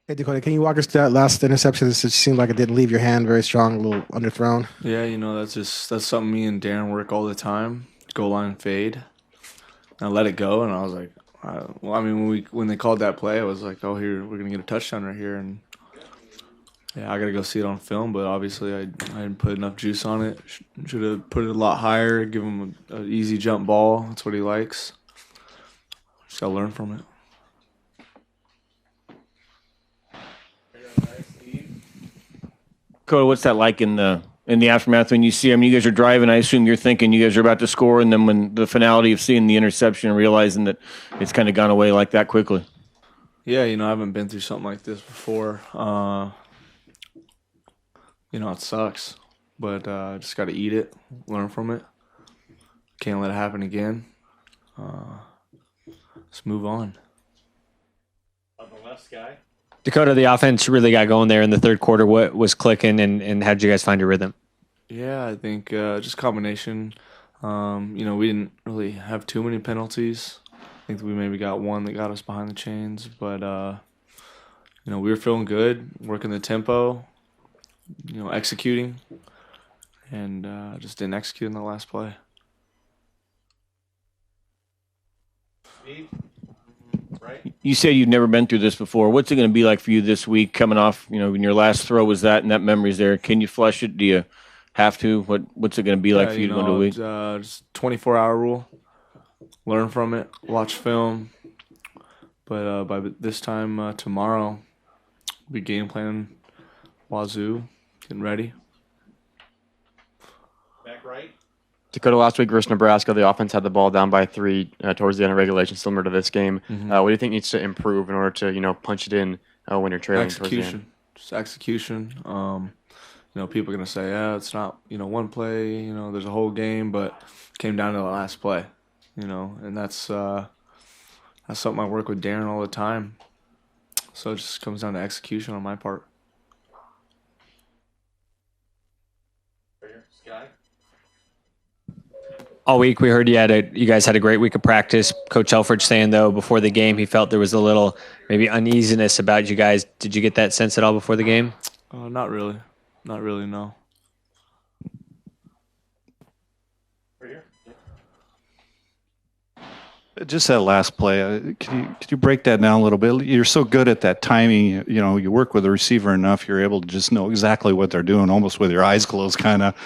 Hey Dakota, can you walk us through that last interception? It seemed like it didn't leave your hand very strong, a little underthrown. Yeah, that's something me and Darren work all the time. Goal line fade. I let it go, and I was like, well, I mean, when they called that play, I was like, oh, here we're gonna get a touchdown right here, and yeah, I gotta go see it on film. But obviously, I didn't put enough juice on it. Should have put it a lot higher. Give him an easy jump ball. That's what he likes. Just gotta learn from it. Dakota, what's that like in the aftermath when you see? I mean, you guys are driving. I assume you're thinking you guys are about to score, and then when the finality of seeing the interception and realizing that it's kind of gone away like that quickly. Yeah, I haven't been through something like this before. It sucks, but just got to eat it, learn from it. Can't let it happen again. Let's move on. On the left, Sky. Dakota, the offense really got going there in the third quarter. What was clicking, and how did you guys find your rhythm? Yeah, I think just combination. We didn't really have too many penalties. I think we maybe got one that got us behind the chains, but we were feeling good, working the tempo, executing, and just didn't execute in the last play. You said you've never been through this before. What's it going to be like for you this week? Coming off, when your last throw was that, and that memory's there. Can you flush it? Do you have to? What's it going to be like for you to go into a week? Just 24-hour rule. Learn from it. Watch film. But by this time tomorrow, we game plan Wazoo, getting ready. Back right. Dakota, last week versus Nebraska, the offense had the ball down by 3 towards the end of regulation, similar to this game. Mm-hmm. What do you think needs to improve in order to punch it in when you're trailing towards the end? Execution. Just execution. People are gonna say, yeah, it's not one play. There's a whole game, but it came down to the last play. And that's something I work with Darren all the time. So it just comes down to execution on my part. All week we heard you guys had a great week of practice. Coach Elfridge saying though before the game he felt there was a little maybe uneasiness about you guys. Did you get that sense at all before the game? Not really, no. Just that last play, could you break that down a little bit? You're so good at that timing. You work with the receiver enough. You're able to just know exactly what they're doing, almost with your eyes closed, kind of.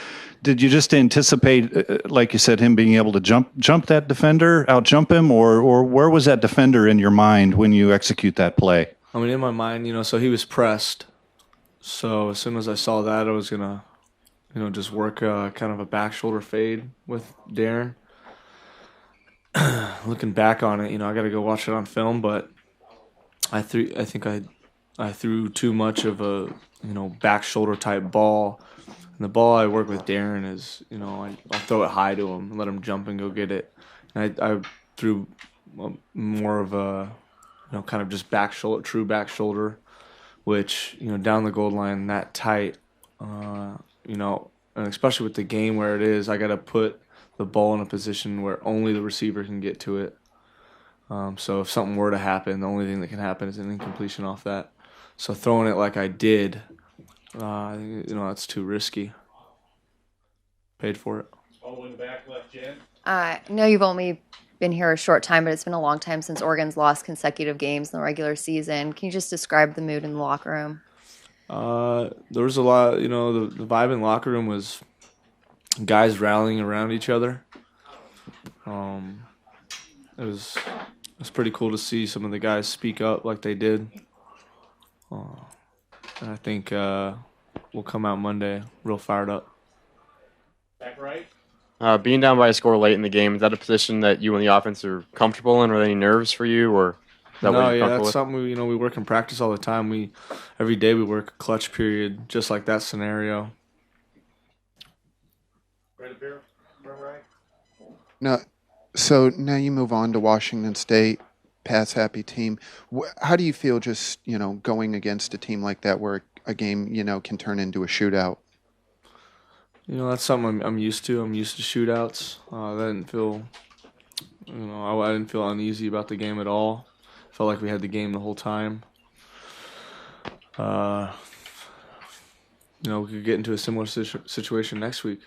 Did you just anticipate, like you said, him being able to jump that defender, out-jump him, or where was that defender in your mind when you execute that play? I mean, in my mind, so he was pressed. So as soon as I saw that, I was gonna, just work kind of a back shoulder fade with Darren. Looking back on it, I got to go watch it on film, but I think I threw too much of a back shoulder type ball. And the ball I work with Darren is I throw it high to him and let him jump and go get it. And I threw more of a kind of just true back shoulder, which down the goal line that tight, and especially with the game where it is, I got to put the ball in a position where only the receiver can get to it. So if something were to happen, the only thing that can happen is an incompletion off that. So throwing it like I did, that's too risky. Paid for it. All in the back left, Jen. I know you've only been here a short time, but it's been a long time since Oregon's lost consecutive games in the regular season. Can you just describe the mood in the locker room? There was a lot, the vibe in the locker room was guys rallying around each other. It was pretty cool to see some of the guys speak up like they did. And I think we'll come out Monday real fired up. Back right. Being down by a score late in the game, is that a position that you and the offense are comfortable in? Are there any nerves for you, or is that what you're comfortable that's with? something we work in practice all the time. Every day we work a clutch period just like that scenario. Right up here. Right. Now, so now you move on to Washington State, pass happy team. How do you feel just going against a team like that where a game can turn into a shootout? That's something I'm used to. I'm used to shootouts. I didn't feel, I didn't feel uneasy about the game at all. Felt like we had the game the whole time. we could get into a similar situation next week.